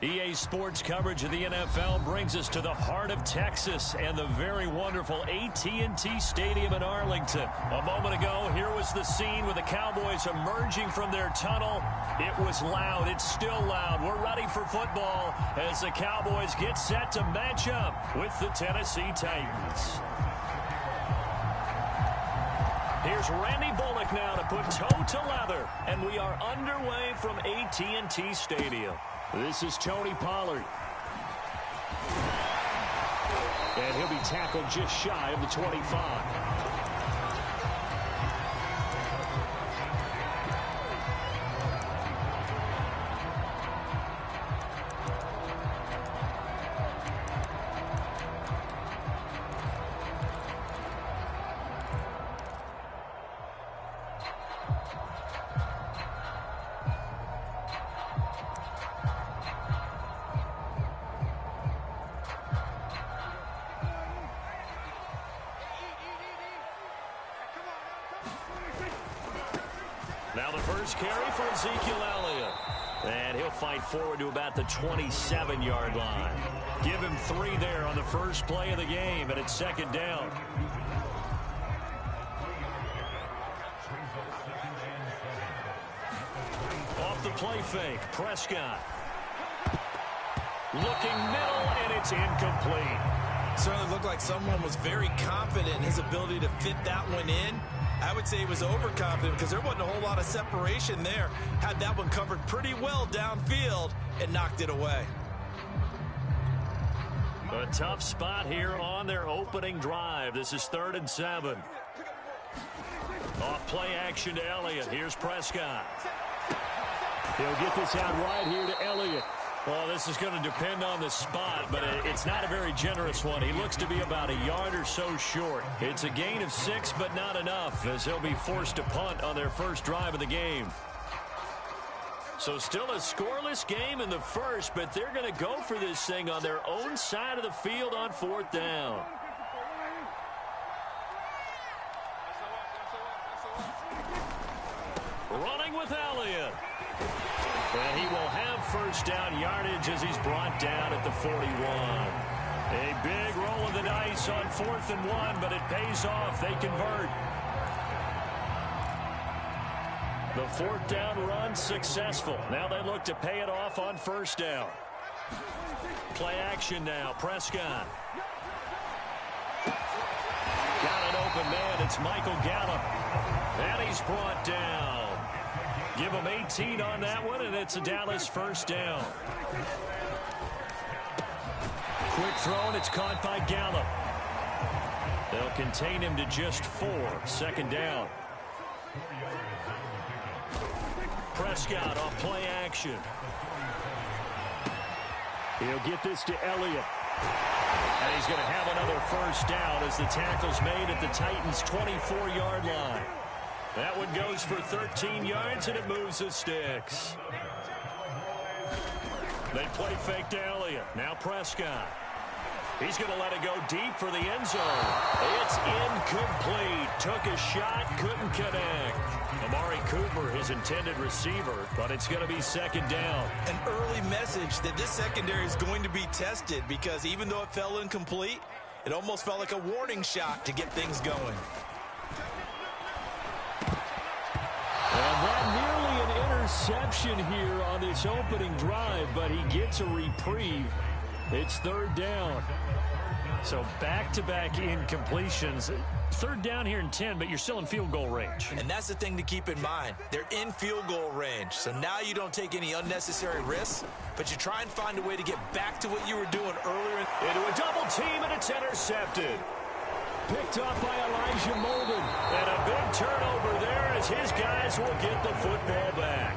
EA Sports coverage of the NFL brings us to the heart of Texas and the very wonderful AT&T Stadium in Arlington. A moment ago, here was the scene with the Cowboys emerging from their tunnel. It was loud. It's still loud. We're ready for football as the Cowboys get set to match up with the Tennessee Titans. Here's Randy Bullock now to put toe to leather, and we are underway from AT&T Stadium. This is Tony Pollard. And he'll be tackled just shy of the 25. Now the first carry for Ezekiel Elliott. And he'll fight forward to about the 27-yard line. Give him 3 there on the first play of the game, and it's second down. Off the play fake, Prescott. Looking middle, and it's incomplete. Certainly looked like someone was very confident in his ability to fit that one in. I would say he was overconfident because there wasn't a whole lot of separation there. Had that one covered pretty well downfield and knocked it away. A tough spot here on their opening drive. This is 3rd and 7. Off play action to Elliott. Here's Prescott. He'll get this out right here to Elliott. Well, this is going to depend on the spot, but it's not a very generous one. He looks to be about a yard or so short. It's a gain of 6, but not enough, as he'll be forced to punt on their first drive of the game. So still a scoreless game in the first, but they're going to go for this thing on their own side of the field on 4th down. Running with Elliott. And he will have first down yardage as he's brought down at the 41. A big roll of the dice on 4th and 1, but it pays off. They convert. The 4th down run successful. Now they look to pay it off on first down. Play action now. Prescott. Got an open man. It's Michael Gallup. And he's brought down. Give him 18 on that one, and it's a Dallas first down. Quick throw, and it's caught by Gallup. They'll contain him to just 4. Second down. Prescott off play action. He'll get this to Elliott. And he's going to have another first down as the tackle's made at the Titans' 24-yard line. That one goes for 13 yards, and it moves the sticks. They play fake to Elliott. Now Prescott. He's going to let it go deep for the end zone. It's incomplete. Took a shot, couldn't connect. Amari Cooper, his intended receiver, but it's going to be second down. An early message that this secondary is going to be tested because even though it fell incomplete, it almost felt like a warning shot to get things going. And that nearly an interception here on this opening drive, but he gets a reprieve. It's 3rd down. So back-to-back incompletions. 3rd down here in 10, but you're still in field goal range. And that's the thing to keep in mind. They're in field goal range. So now you don't take any unnecessary risks, but you try and find a way to get back to what you were doing earlier. Into a double team, and it's intercepted. Picked off by Elijah Molden. And a big turnover there as his guys will get the football back.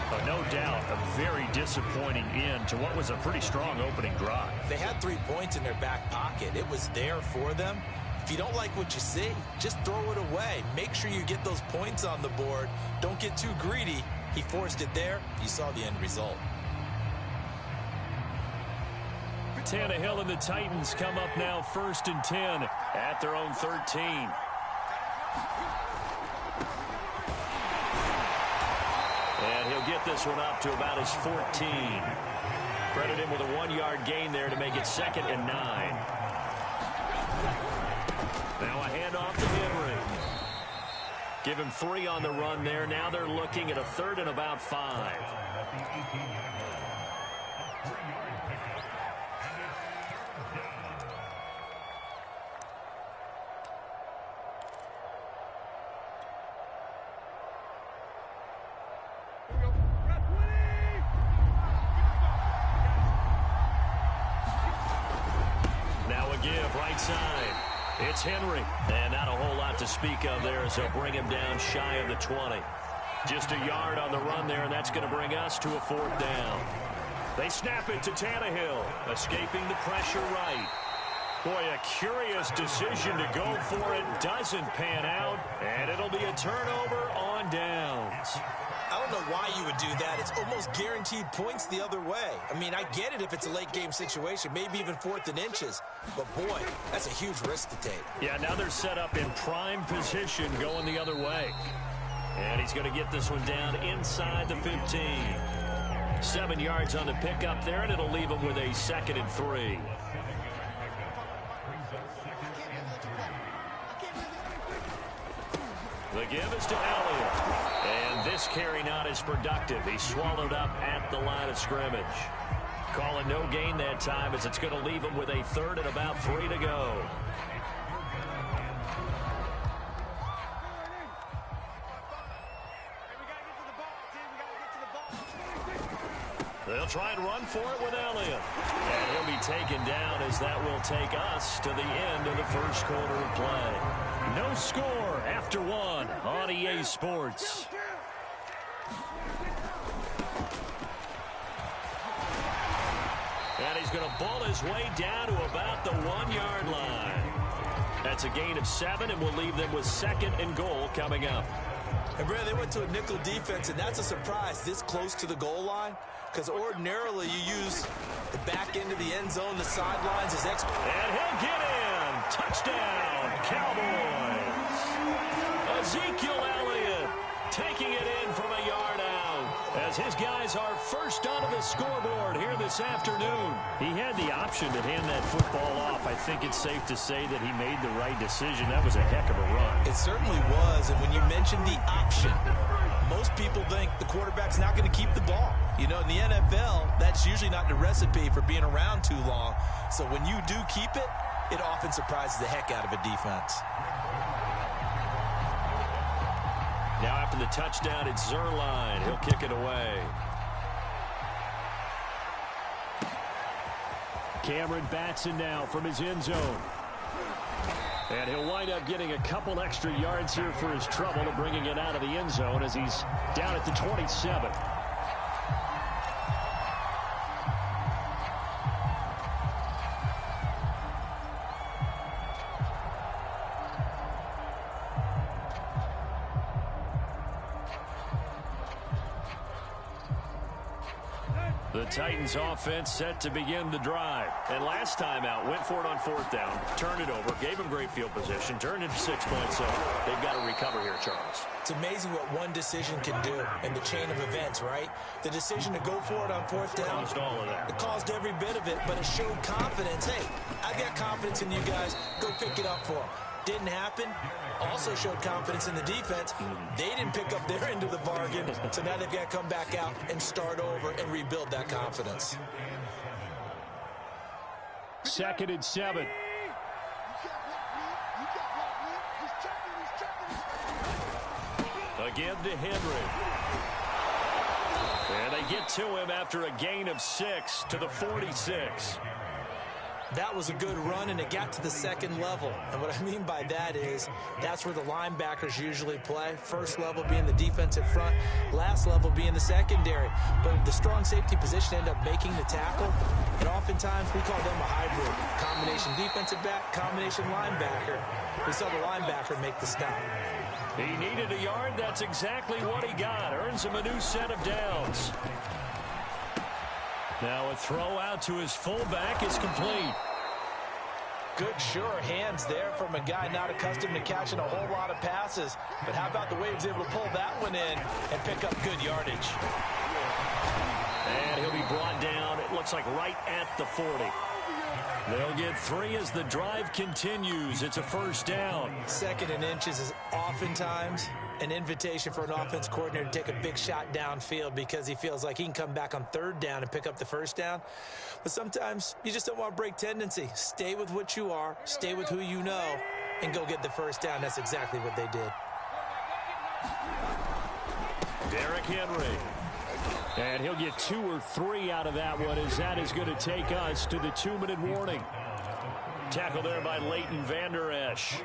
But no doubt a very disappointing end to what was a pretty strong opening drive. They had 3 points in their back pocket. It was there for them. If you don't like what you see, just throw it away. Make sure you get those points on the board. Don't get too greedy. He forced it there. You saw the end result. Tannehill and the Titans come up now 1st and 10 at their own 13. And he'll get this one up to about his 14. Credit him with a 1-yard gain there to make it 2nd and 9. Now a handoff to Henry. Give him 3 on the run there. Now they're looking at a 3rd and about 5. Now a give right side. It's Henry, and not a whole lot to speak of there as they'll bring him down shy of the 20. Just a yard on the run there, and that's going to bring us to a 4th down. They snap it to Tannehill, escaping the pressure right. Boy, a curious decision to go for it. Doesn't pan out, and it'll be a turnover on downs. I don't know why you would do that. It's almost guaranteed points the other way. I mean, I get it if it's a late-game situation, maybe even 4th and inches. But, boy, that's a huge risk to take. Yeah, now they're set up in prime position going the other way. And he's going to get this one down inside the 15. 7 yards on the pickup there, and it'll leave him with a 2nd and 3. The give is to Elliott. And this carry not as productive. He's swallowed up at the line of scrimmage. Calling no gain that time as it's going to leave him with a 3rd and about 3 to go. They'll try and run for it with Elliott. And he'll be taken down as that will take us to the end of the first quarter of play. No score after 1 on EA Sports. And he's going to ball his way down to about the 1-yard line. That's a gain of 7, and we'll leave them with 2nd and goal coming up. And, Brad, they went to a nickel defense, and that's a surprise this close to the goal line. Because ordinarily you use the back end of the end zone, the sidelines as extra. And he'll get in. Touchdown, Cowboys. Ezekiel Elliott taking it in from a yard out as his guys are first onto the scoreboard here this afternoon. He had the option to hand that football off. I think it's safe to say that he made the right decision. That was a heck of a run. It certainly was, and when you mentioned the option, most people think the quarterback's not going to keep the ball. You know, in the NFL, that's usually not the recipe for being around too long. So when you do keep it, it often surprises the heck out of a defense. Now after the touchdown, it's Zerline. He'll kick it away. Cameron Batson now from his end zone. And he'll wind up getting a couple extra yards here for his trouble and bringing it out of the end zone as he's down at the 27. The Titans offense set to begin the drive. And last time out, went for it on 4th down, turned it over, gave him great field position, turned into 6 points. So they've got to recover here, Charles. It's amazing what one decision can do in the chain of events, right? The decision to go for it on 4th down. Caused all of that. It caused every bit of it, but it showed confidence. Hey, I've got confidence in you guys. Go pick it up for them. Didn't happen. Also showed confidence in the defense. They didn't pick up their end of the bargain, so now they've got to come back out and start over and rebuild that confidence. 2nd and 7. Again to Henry. And they get to him after a gain of 6 to the 46. That was a good run, and it got to the 2nd level. And what I mean by that is that's where the linebackers usually play. First level being the defensive front, last level being the secondary. But the strong safety position ended up making the tackle, and oftentimes we call them a hybrid. Combination defensive back, combination linebacker. We saw the linebacker make the stop. He needed a yard. That's exactly what he got. Earns him a new set of downs. Now a throw out to his fullback is complete. Good, sure hands there from a guy not accustomed to catching a whole lot of passes. But how about the way he was able to pull that one in and pick up good yardage? And he'll be brought down, it looks like right at the 40. They'll get 3 as the drive continues. It's a first down. 2nd and inches is oftentimes an invitation for an offense coordinator to take a big shot downfield because he feels like he can come back on 3rd down and pick up the first down. But sometimes you just don't want to break tendency. Stay with what you are, stay with who you know, and go get the first down. That's exactly what they did. Derrick Henry. And he'll get 2 or 3 out of that one, as that is going to take us to the 2-minute warning. Tackle there by Leighton Vander Esch.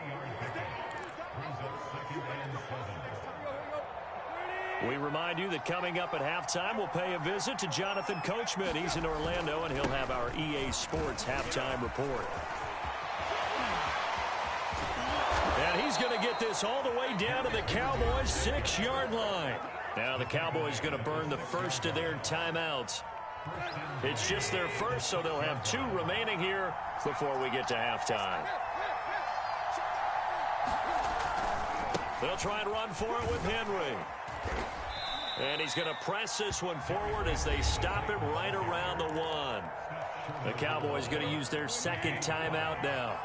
We remind you that coming up at halftime, we'll pay a visit to Jonathan Coachman. He's in Orlando, and he'll have our EA Sports halftime report. And he's going to get this all the way down to the Cowboys' 6-yard line. Now the Cowboys going to burn the first of their timeouts. It's just their first, so they'll have 2 remaining here before we get to halftime. They'll try and run for it with Henry. And he's going to press this one forward as they stop it right around the 1. The Cowboys going to use their 2nd timeout now,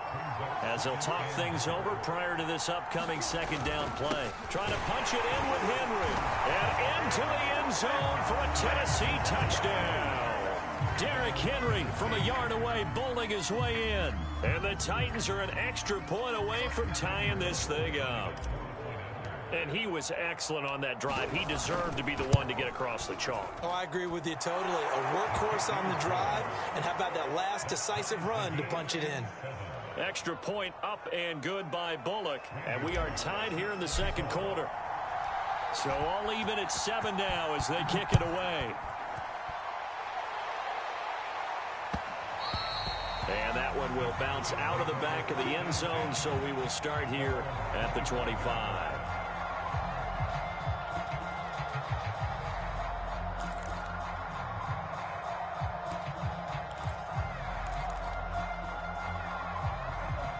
as they'll talk things over prior to this upcoming 2nd down play. Trying to punch it in with Henry. And into the end zone for a Tennessee touchdown. Derrick Henry from a yard away, bowling his way in. And the Titans are an extra point away from tying this thing up. And he was excellent on that drive. He deserved to be the one to get across the chalk. Oh, I agree with you totally. A workhorse on the drive. And how about that last decisive run to punch it in? Extra point up and good by Bullock. And we are tied here in the 2nd quarter. So all even at 7 now as they kick it away. And that one will bounce out of the back of the end zone. So we will start here at the 25.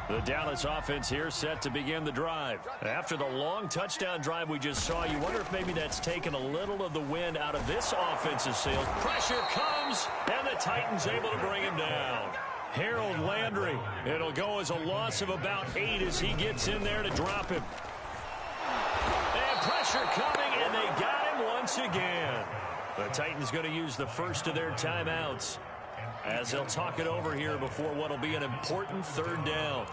The Dallas offense here set to begin the drive. After the long touchdown drive we just saw, you wonder if maybe that's taken a little of the wind out of this offensive sail. Pressure comes, and the Titans able to bring him down. Harold Landry. It'll go as a loss of about 8 as he gets in there to drop him. And pressure coming, and they got him once again. The Titans going to use the first of their timeouts, as they'll talk it over here before what will be an important 3rd down.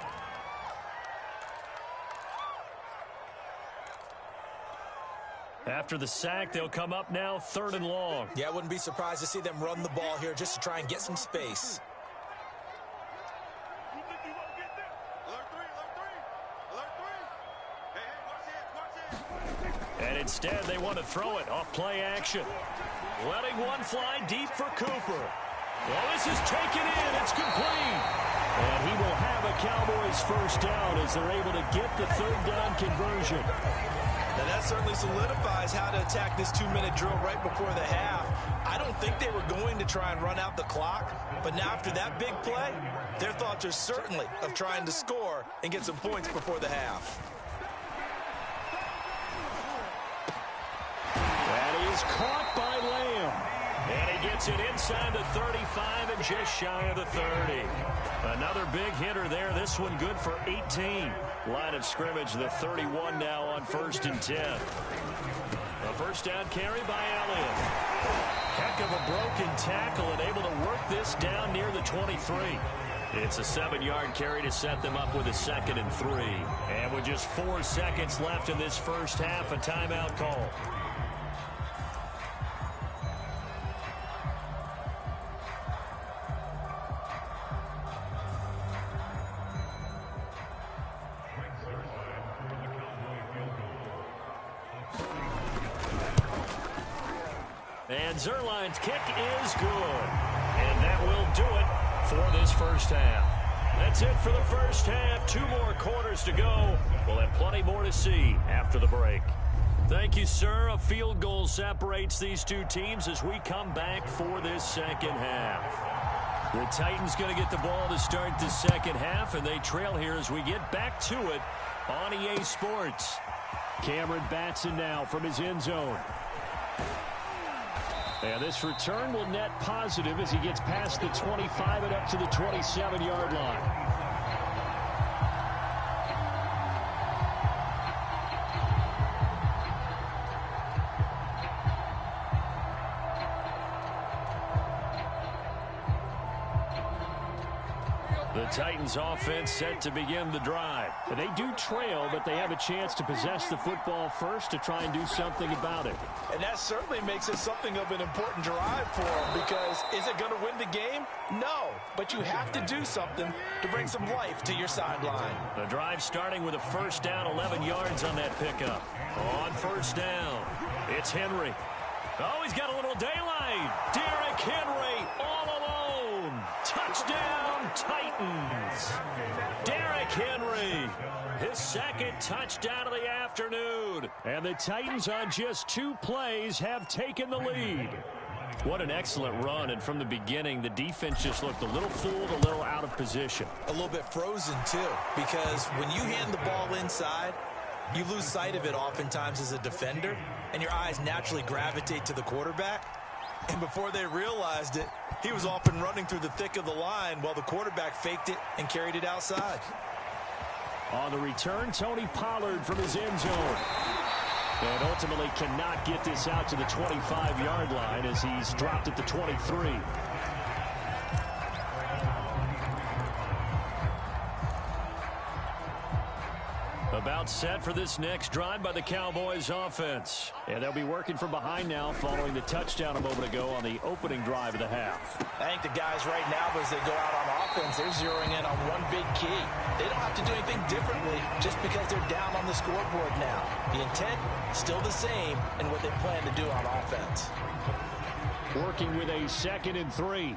After the sack, they'll come up now 3rd and long. Yeah, I wouldn't be surprised to see them run the ball here just to try and get some space. And instead, they want to throw it off play action. Letting one fly deep for Cooper. Well, this is taken in. It's complete. And he will have a Cowboys first down as they're able to get the 3rd down conversion. Now that certainly solidifies how to attack this 2-minute drill right before the half. I don't think they were going to try and run out the clock, but now after that big play, their thoughts are certainly of trying to score and get some points before the half. That is caught by Lamb. And he gets it inside the 35 and just shy of the 30. Another big hitter there. This one good for 18. Line of scrimmage, the 31 now on 1st and 10. A first down carry by Elliott. Heck of a broken tackle and able to work this down near the 23. It's a 7-yard carry to set them up with a 2nd and 3. And with just 4 seconds left in this first half, a timeout call. And Zerline's kick is good. And that will do it for this first half. That's it for the first half. 2 more quarters to go. We'll have plenty more to see after the break. Thank you, sir. A field goal separates these two teams as we come back for this second half. The Titans going to get the ball to start the second half, and they trail here as we get back to it on EA Sports. Cameron Batson now from his end zone. And this return will net positive as he gets past the 25 and up to the 27-yard line. The Titans offense set to begin the drive. And they do trail, but they have a chance to possess the football first to try and do something about it. And that certainly makes it something of an important drive for them, because is it going to win the game? No, but you have to do something to bring some life to your sideline. The drive starting with a first down, 11 yards on that pickup. On first down, it's Henry. Oh, he's got a little daylight. Derrick Henry all alone. Touchdown, Titans. Derrick Henry, his second touchdown of the afternoon. And the Titans on just 2 plays have taken the lead. What an excellent run, and from the beginning, the defense just looked a little fooled, a little out of position. A little bit frozen, too, because when you hand the ball inside, you lose sight of it oftentimes as a defender, and your eyes naturally gravitate to the quarterback. And before they realized it, he was off and running through the thick of the line while the quarterback faked it and carried it outside. On the return, Tony Pollard from his end zone. And ultimately cannot get this out to the 25-yard line as he's dropped at the 23. About set for this next drive by the Cowboys offense. And they'll be working from behind now following the touchdown a moment ago on the opening drive of the half. I think the guys right now, as they go out on offense, they're zeroing in on one big key. They don't have to do anything differently just because they're down on the scoreboard now. The intent, still the same in what they plan to do on offense. Working with a 2nd and 3.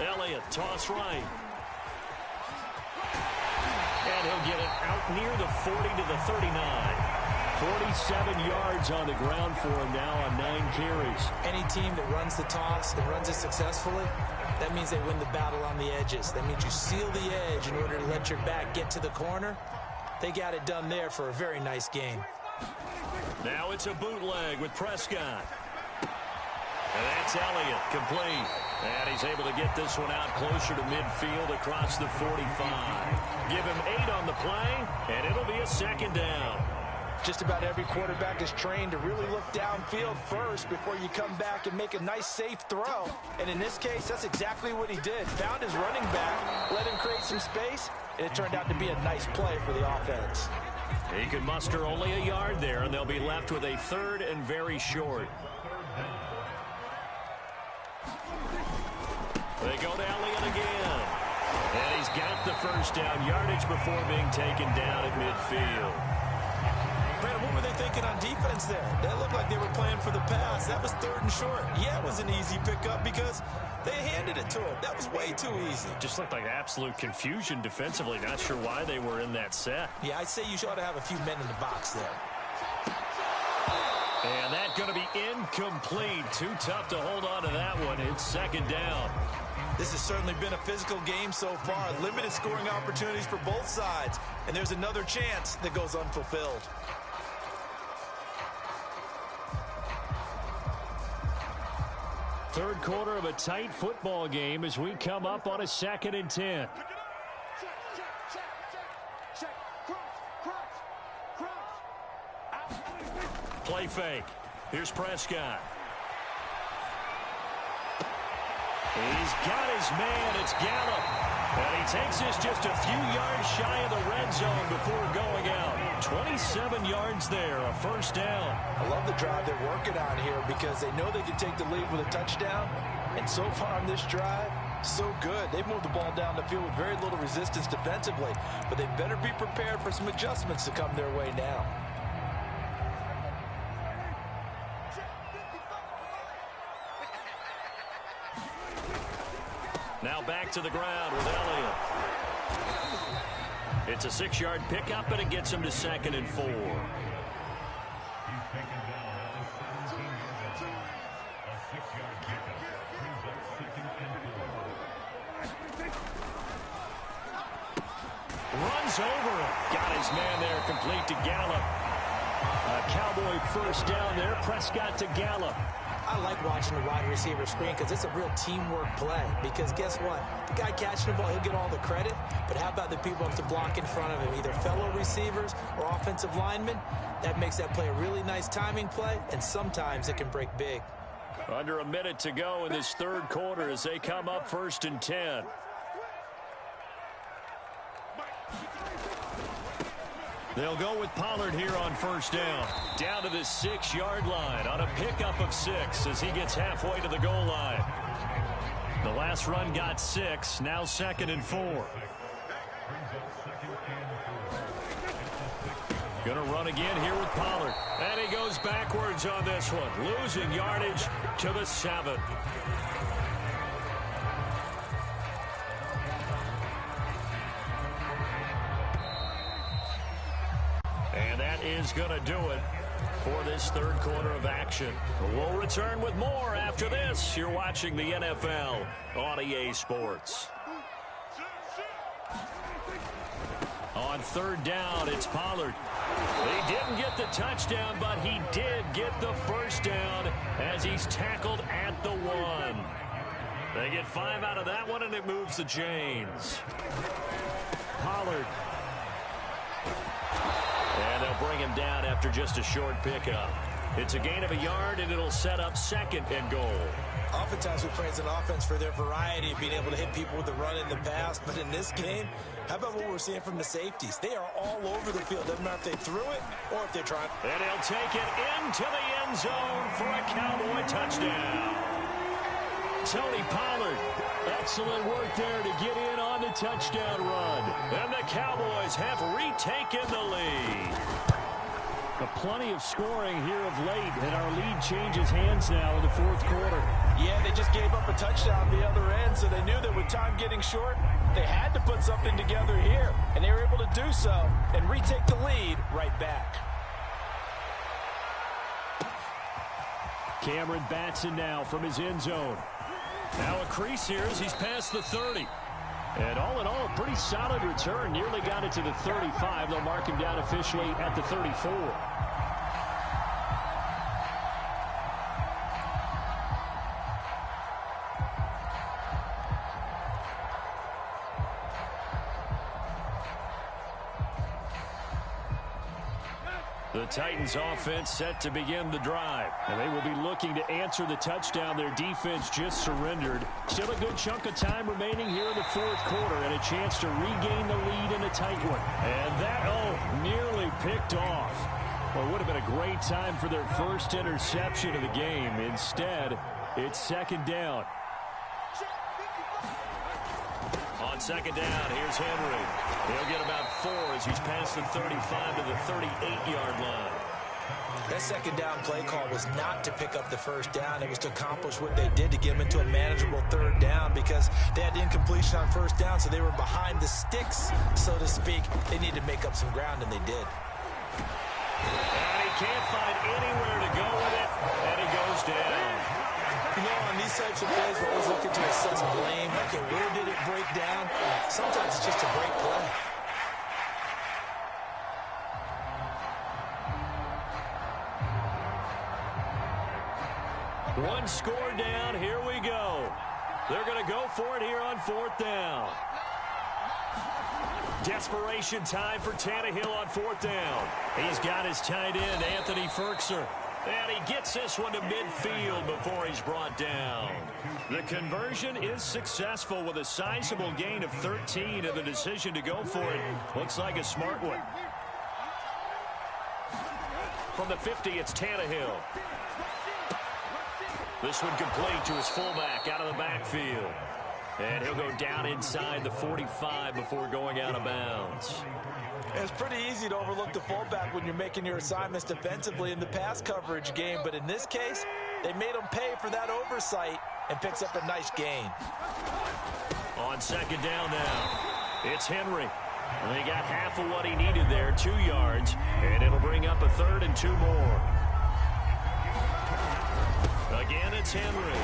Elliott, toss right. And he'll get it out near the 40 to the 39. 47 yards on the ground for him now on 9 carries. Any team that runs the toss and runs it successfully, that means they win the battle on the edges. That means you seal the edge in order to let your back get to the corner. They got it done there for a very nice game. Now it's a bootleg with Prescott. And that's Elliott, complete. And he's able to get this one out closer to midfield across the 45. Give him 8 on the play, and it'll be a 2nd down. Just about every quarterback is trained to really look downfield first before you come back and make a nice, safe throw. And in this case, that's exactly what he did. Found his running back, let him create some space, and it turned out to be a nice play for the offense. He could muster only a yard there, and they'll be left with a 3rd and very short. They go to Elliott again. And he's got the first down yardage before being taken down at midfield. Brad, what were they thinking on defense there? That looked like they were playing for the pass. That was 3rd and short. Yeah, it was an easy pickup because they handed it to him. That was way too easy. Just looked like absolute confusion defensively. Not sure why they were in that set. Yeah, I'd say you ought to have a few men in the box there. And that's going to be incomplete. Too tough to hold on to that one. It's 2nd down. This has certainly been a physical game so far. Limited scoring opportunities for both sides. And there's another chance that goes unfulfilled. Third quarter of a tight football game as we come up on a 2nd and 10. Play fake. Here's Prescott. He's got his man. It's Gallup. And he takes this just a few yards shy of the red zone before going out. 27 yards there, a 1st down. I love the drive they're working on here because they know they can take the lead with a touchdown. And so far on this drive, so good. They've moved the ball down the field with very little resistance defensively. But they better be prepared for some adjustments to come their way now. Now back to the ground with Elliott. It's a 6-yard pickup, and it gets him to 2nd and 4. Runs over him. Got his man there, complete to Gallup. A Cowboy first down there. Prescott to Gallup. I like watching the wide receiver screen because it's a real teamwork play. Because guess what? The guy catching the ball, he'll get all the credit. But how about the people up to block in front of him, either fellow receivers or offensive linemen? That makes that play a really nice timing play, and sometimes it can break big. Under a minute to go in this third quarter as they come up 1st and 10. They'll go with Pollard here on first down. Down to the 6-yard line on a pickup of 6 as he gets halfway to the goal line. The last run got 6, now 2nd and 4. Going to run again here with Pollard. And he goes backwards on this one, losing yardage to the 7. And that is going to do it for this third quarter of action. We'll return with more after this. You're watching the NFL on EA Sports. On third down, it's Pollard. He didn't get the touchdown, but he did get the first down as he's tackled at the 1. They get 5 out of that one, and it moves the chains. Pollard. And they'll bring him down after just a short pickup. It's a gain of a yard, and it'll set up 2nd and goal. Oftentimes we praise an offense for their variety of being able to hit people with the run in the pass. But in this game, how about what we're seeing from the safeties? They are all over the field. Doesn't matter if they threw it or if they're trying. And he'll take it into the end zone for a Cowboy touchdown. Tony Pollard, excellent work there to get in on the touchdown run. And the Cowboys have retaken the lead. Plenty of scoring here of late, and our lead changes hands now in the fourth quarter. Yeah, they just gave up a touchdown the other end, so they knew that with time getting short, they had to put something together here, and they were able to do so and retake the lead right back. Cameron Batson now from his end zone. Now a crease here as he's past the 30. And all in all, a pretty solid return. Nearly got it to the 35. They'll mark him down officially at the 34. The Titans offense set to begin the drive. And they will be looking to answer the touchdown their defense just surrendered. Still a good chunk of time remaining here in the fourth quarter and a chance to regain the lead in a tight one. And that, nearly picked off. Well, it would have been a great time for their first interception of the game. Instead, it's 2nd down. On 2nd down, here's Henry. He'll get about 4 as he's past the 35 to the 38-yard line. That 2nd down play call was not to pick up the first down. It was to accomplish what they did to get them into a manageable 3rd down because they had incompletion on first down, so they were behind the sticks, so to speak. They needed to make up some ground, and they did. And he can't find anywhere to go with it, and he goes down. You know, on these types of plays, we're always looking to assess blame. Okay, where did it break down? Sometimes it's just a great play. One score down. Here we go. They're going to go for it here on 4th down. Desperation time for Tannehill on 4th down. He's got his tight end, Anthony Ferkser. And he gets this one to midfield before he's brought down. The conversion is successful with a sizable gain of 13, and the decision to go for it looks like a smart one. From the 50, it's Tannehill. This one complete to his fullback out of the backfield. And he'll go down inside the 45 before going out of bounds. It's pretty easy to overlook the fullback when you're making your assignments defensively in the pass coverage game, but in this case, they made him pay for that oversight and picks up a nice gain. On 2nd down now, it's Henry. And he got half of what he needed there, 2 yards, and it'll bring up a 3rd and 2 more. Again, it's Henry.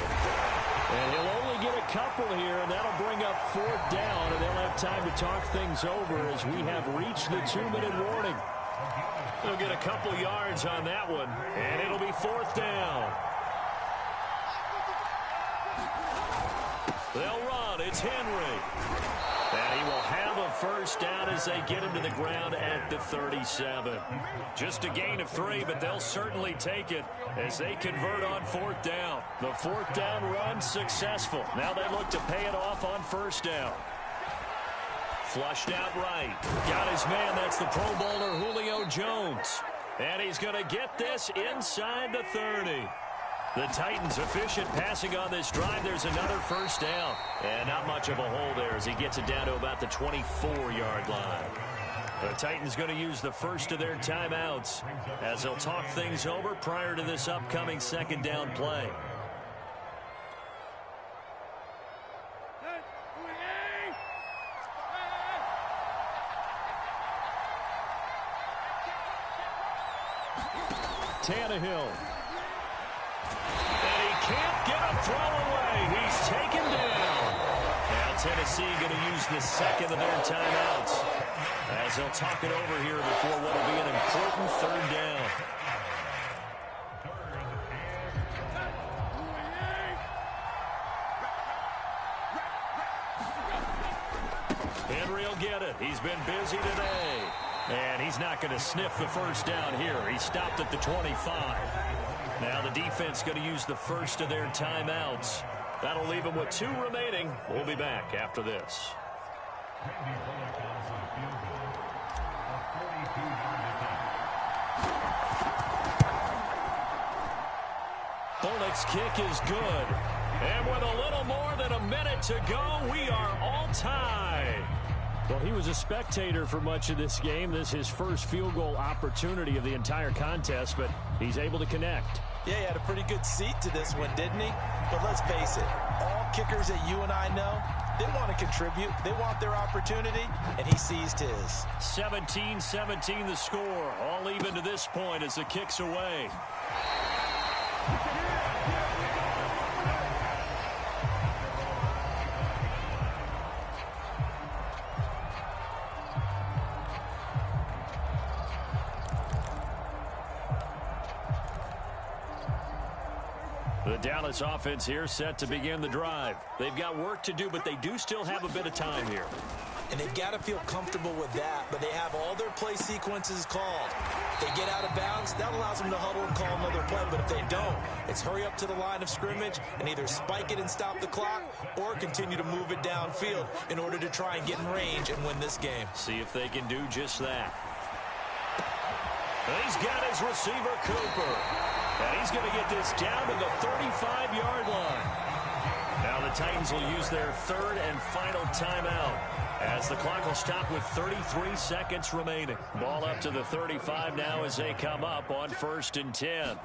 And he'll only get a couple here, and that'll bring up 4th down, and they'll have time to talk things over as we have reached the 2-minute warning. They'll get a couple yards on that one, and it'll be 4th down. They'll run. It's Henry. And he will have a first down as they get him to the ground at the 37. Just a gain of 3, but they'll certainly take it as they convert on 4th down. The 4th down run successful. Now they look to pay it off on 1st down. Flushed out right. Got his man. That's the Pro Bowler Julio Jones. And he's going to get this inside the 30. The Titans efficient passing on this drive. There's another first down. And not much of a hole there as he gets it down to about the 24-yard line. The Titans going to use the first of their timeouts as they'll talk things over prior to this upcoming 2nd down play. Tannehill. And he can't get a throw away. He's taken down. Now Tennessee going to use the 2nd of their timeouts as they'll talk it over here before what will be an important 3rd down. Henry will get it. He's been busy today. And he's not going to sniff the first down here. He stopped at the 25. Now the defense going to use the first of their timeouts. That'll leave them with 2 remaining. We'll be back after this. Bullock's kick is good. And with a little more than a minute to go, we are all tied. Well, he was a spectator for much of this game. This is his first field goal opportunity of the entire contest, but he's able to connect. Yeah, he had a pretty good seat to this one, didn't he? But let's face it, all kickers that you and I know, they want to contribute. They want their opportunity, and he seized his. 17-17 the score. All even to this point as the kick's away. The Dallas offense here set to begin the drive. They've got work to do, but they do still have a bit of time here. And they've got to feel comfortable with that, but they have all their play sequences called. If they get out of bounds, that allows them to huddle and call another play, but if they don't, it's hurry up to the line of scrimmage and either spike it and stop the clock or continue to move it downfield in order to try and get in range and win this game. See if they can do just that. He's got his receiver, Cooper. And he's going to get this down to the 35-yard line. Now the Titans will use their 3rd and final timeout as the clock will stop with 33 seconds remaining. Ball up to the 35 now as they come up on 1st and 10.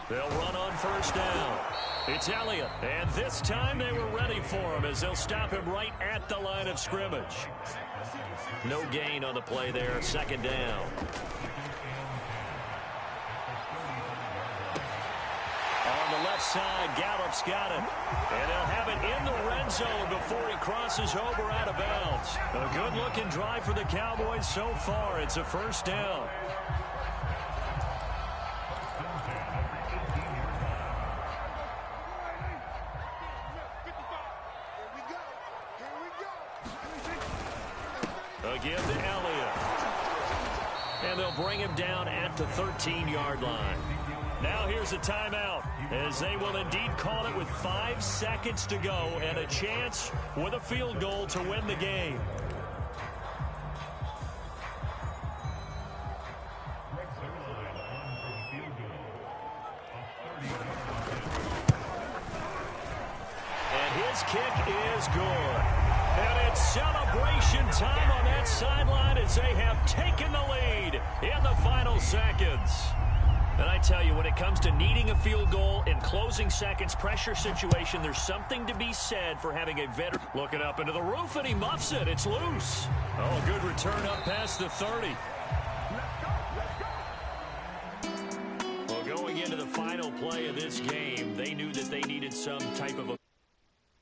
They'll run on 1st down. It's Elliott, and this time they were ready for him as they'll stop him right at the line of scrimmage. No gain on the play there, 2nd down. On the left side, Gallup's got it. And they'll have it in the red zone before he crosses over out of bounds. A good-looking drive for the Cowboys so far. It's a 1st down. Again to Elliott. And they'll bring him down at the 13-yard line. Now here's a timeout as they will indeed call it with 5 seconds to go and a chance with a field goal to win the game. And his kick is good. And it's celebration time on that sideline as they have taken the lead in the final seconds. And I tell you, when it comes to needing a field goal in closing seconds, pressure situation, there's something to be said for having a veteran looking up into the roof, and he muffs it. It's loose. Oh, good return up past the 30. Well, going into the final play of this game, they knew that they needed some type of a